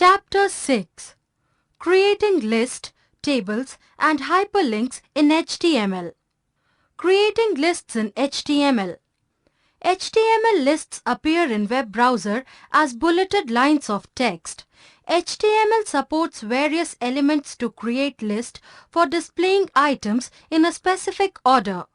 Chapter 6. Creating Lists, Tables and Hyperlinks in HTML. Creating lists in HTML. HTML lists appear in web browser as bulleted lines of text. HTML supports various elements to create lists for displaying items in a specific order.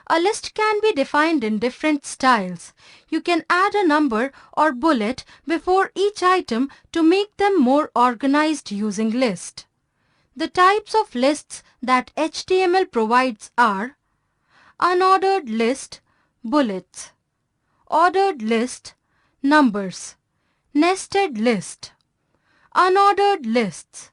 A list can be defined in different styles. You can add a number or bullet before each item to make them more organized using list. The types of lists that HTML provides are unordered list, bullets; ordered list, numbers; nested list. Unordered lists.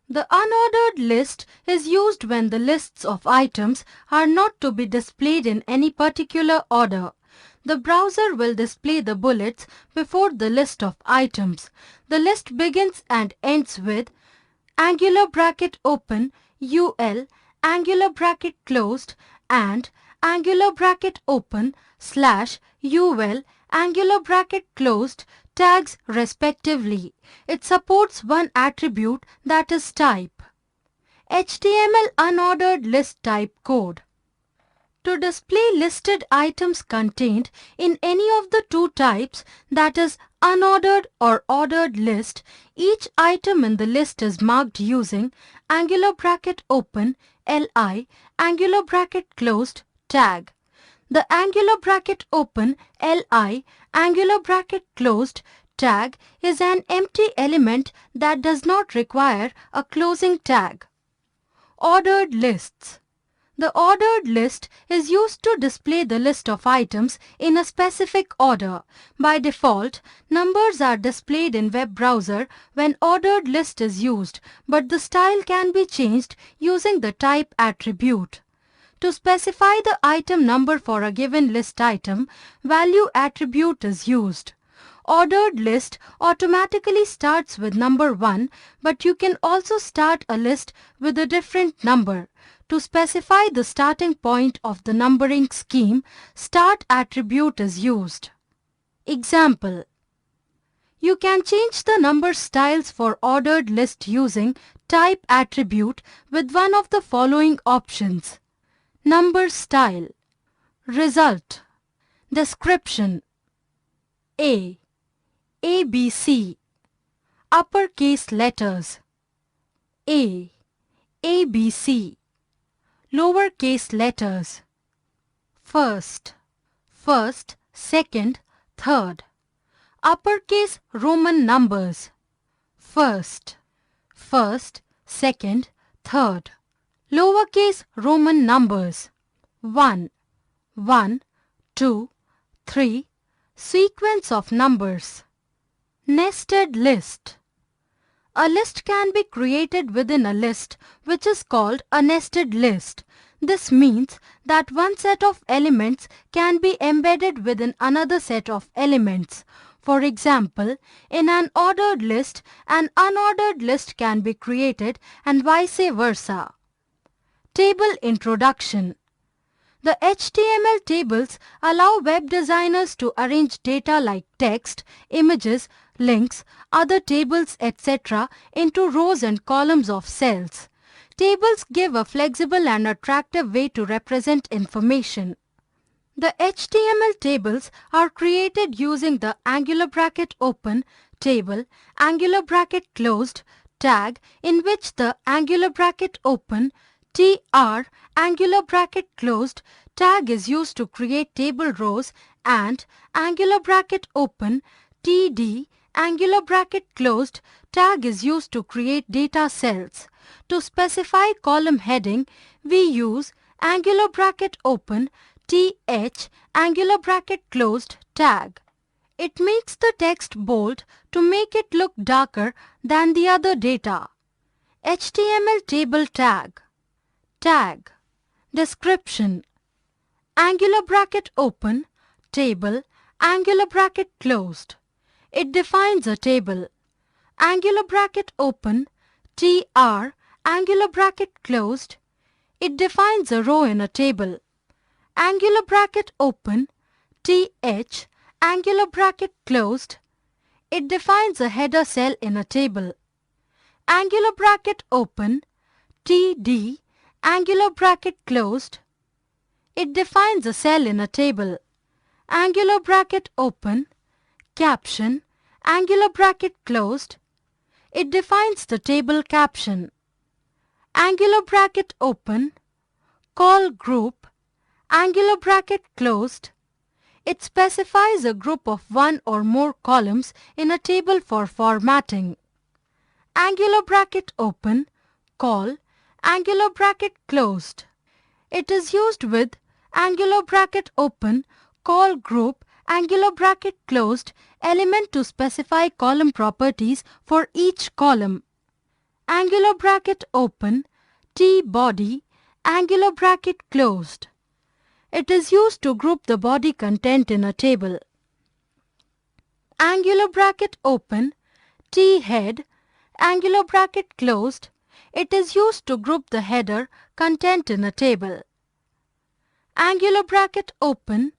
The unordered list is used when the lists of items are not to be displayed in any particular order. The browser will display the bullets before the list of items. The list begins and ends with angular bracket open, UL, angular bracket closed, and angular bracket open, /UL, angular bracket closed, tags respectively. It supports one attribute, that is type. HTML unordered list type code. To display listed items contained in any of the two types, that is unordered or ordered list, each item in the list is marked using angular bracket open, LI, angular bracket closed, tag. The angular bracket open, LI, angular bracket closed, tag is an empty element that does not require a closing tag. Ordered lists. The ordered list is used to display the list of items in a specific order. By default, numbers are displayed in web browser when ordered list is used, but the style can be changed using the type attribute. To specify the item number for a given list item, value attribute is used. Ordered list automatically starts with number 1, but you can also start a list with a different number. To specify the starting point of the numbering scheme, start attribute is used. Example: you can change the number styles for ordered list using type attribute with one of the following options. Number style. Result. Description. A, ABC. Uppercase letters. A, ABC. Lowercase letters. First, second, third. Uppercase Roman numbers. First, second, third. Lowercase Roman numbers. 1, 2, 3. Sequence of numbers. Nested list. A list can be created within a list, which is called a nested list. This means that one set of elements can be embedded within another set of elements. For example, in an ordered list, an unordered list can be created and vice versa. Table introduction. The HTML tables allow web designers to arrange data like text, images, links, other tables, etc. into rows and columns of cells. Tables give a flexible and attractive way to represent information. The HTML tables are created using the angular bracket open, table, angular bracket closed, tag, in which the angular bracket open, TR, angular bracket closed, tag is used to create table rows, and angular bracket open, TD, angular bracket closed, tag is used to create data cells. To specify column heading, we use angular bracket open, TH, angular bracket closed, tag. It makes the text bold to make it look darker than the other data. HTML table tag. Tag. Description. Angular bracket open, table, angular bracket closed. It defines a table. Angular bracket open, TR, angular bracket closed. It defines a row in a table. Angular bracket open, TH, angular bracket closed. It defines a header cell in a table. Angular bracket open, TD, angular bracket closed. It defines a cell in a table. Angular bracket open, caption, angular bracket closed. It defines the table caption. Angular bracket open, call group, angular bracket closed. It specifies a group of one or more columns in a table for formatting. Angular bracket open, call, angular bracket closed. It is used with angular bracket open, call group, angular bracket closed element to specify column properties for each column. Angular bracket open, T body, angular bracket closed. It is used to group the body content in a table. Angular bracket open, T head, angular bracket closed. It is used to group the header content in a table. Angular bracket open,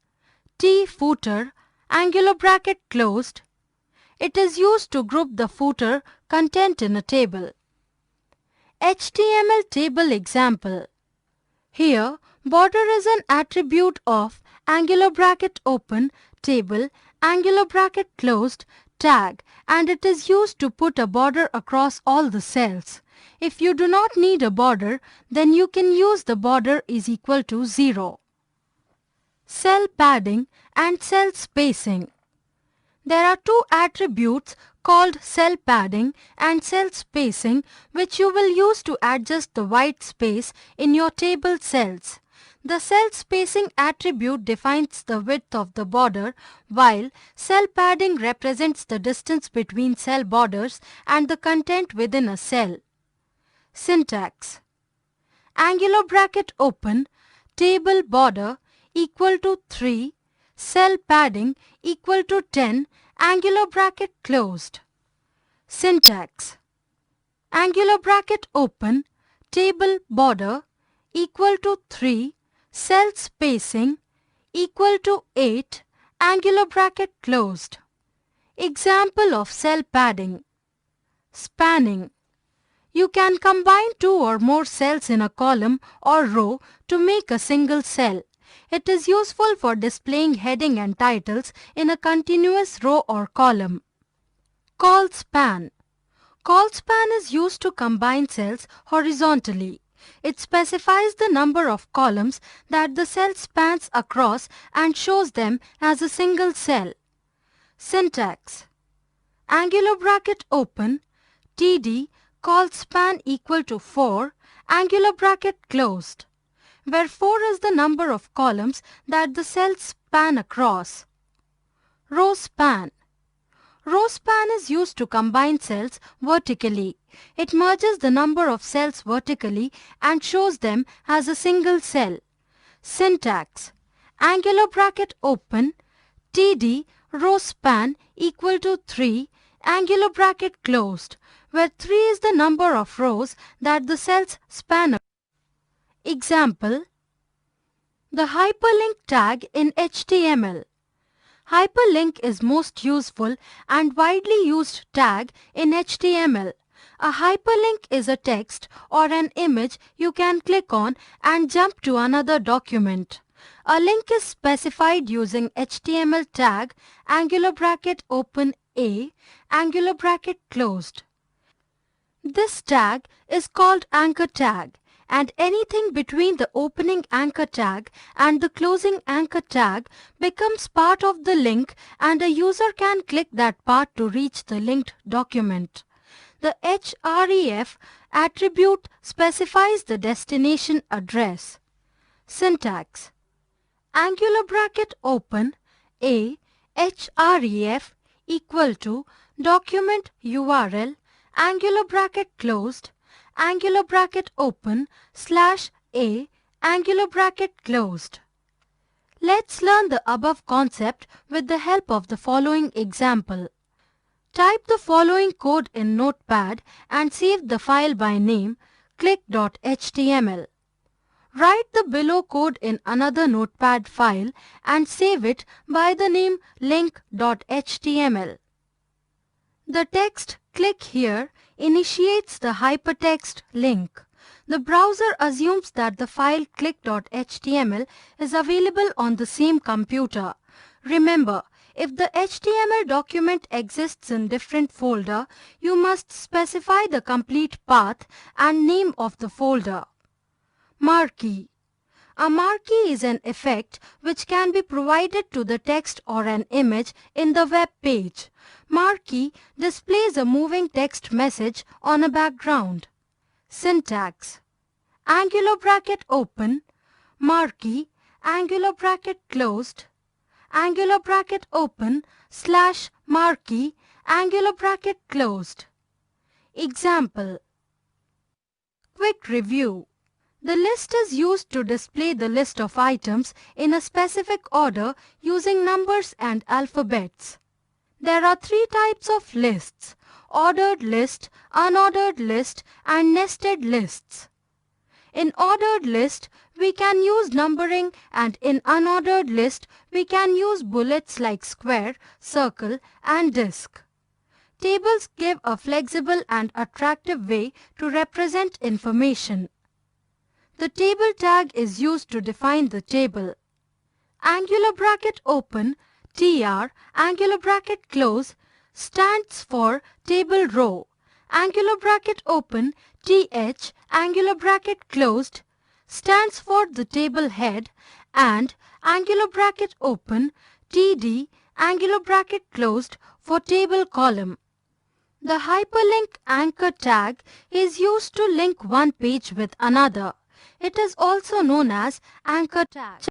T footer, angular bracket closed. It is used to group the footer content in a table. HTML table example. Here, border is an attribute of angular bracket open, table, angular bracket closed, tag, and it is used to put a border across all the cells. If you do not need a border, then you can use the border is equal to 0. Cell padding and cell spacing. There are two attributes called cell padding and cell spacing which you will use to adjust the white space in your table cells. The cell spacing attribute defines the width of the border, while cell padding represents the distance between cell borders and the content within a cell. Syntax. Angular bracket open, table border equal to 3, cell padding equal to 10, angular bracket closed. Syntax. Angular bracket open, table border equal to 3, cell spacing equal to 8, angular bracket closed. Example of cell padding. Spanning. You can combine two or more cells in a column or row to make a single cell. It is useful for displaying heading and titles in a continuous row or column. Call span. Call span is used to combine cells horizontally. It specifies the number of columns that the cell spans across and shows them as a single cell. Syntax. Angular bracket open, TD, call span equal to 4, angular bracket closed, where 4 is the number of columns that the cells span across. Row span. Row span is used to combine cells vertically. It merges the number of cells vertically and shows them as a single cell. Syntax. Angular bracket open, TD, row span equal to 3, angular bracket closed, where 3 is the number of rows that the cells span across. Example. The hyperlink tag in HTML. Hyperlink is most useful and widely used tag in HTML. A hyperlink is a text or an image you can click on and jump to another document. A link is specified using HTML tag angular bracket open A, angular bracket closed. This tag is called anchor tag, and anything between the opening anchor tag and the closing anchor tag becomes part of the link, and a user can click that part to reach the linked document. The href attribute specifies the destination address. Syntax. Angular bracket open, A, href equal to document URL, angular bracket closed, angular bracket open, /A, angular bracket closed. Let's learn the above concept with the help of the following example. Type the following code in Notepad and save the file by name click.html. Write the below code in another Notepad file and save it by the name link.html. The text "click here" initiates the hypertext link. The browser assumes that the file click.html is available on the same computer. Remember, if the HTML document exists in different folder, you must specify the complete path and name of the folder. Marquee. A marquee is an effect which can be provided to the text or an image in the web page. Marquee displays a moving text message on a background. Syntax. Angular bracket open, marquee, angular bracket closed, angular bracket open, /marquee, angular bracket closed. Example. Quick review. The list is used to display the list of items in a specific order using numbers and alphabets. There are three types of lists: ordered list, unordered list, and nested lists. In ordered list, we can use numbering, and in unordered list, we can use bullets like square, circle, and disk. Tables give a flexible and attractive way to represent information. The table tag is used to define the table. Angular bracket open, TR, angular bracket close, stands for table row. Angular bracket open, TH, angular bracket closed, stands for the table head, and angular bracket open, TD, angular bracket closed, for table column. The hyperlink anchor tag is used to link one page with another. It is also known as anchor tag.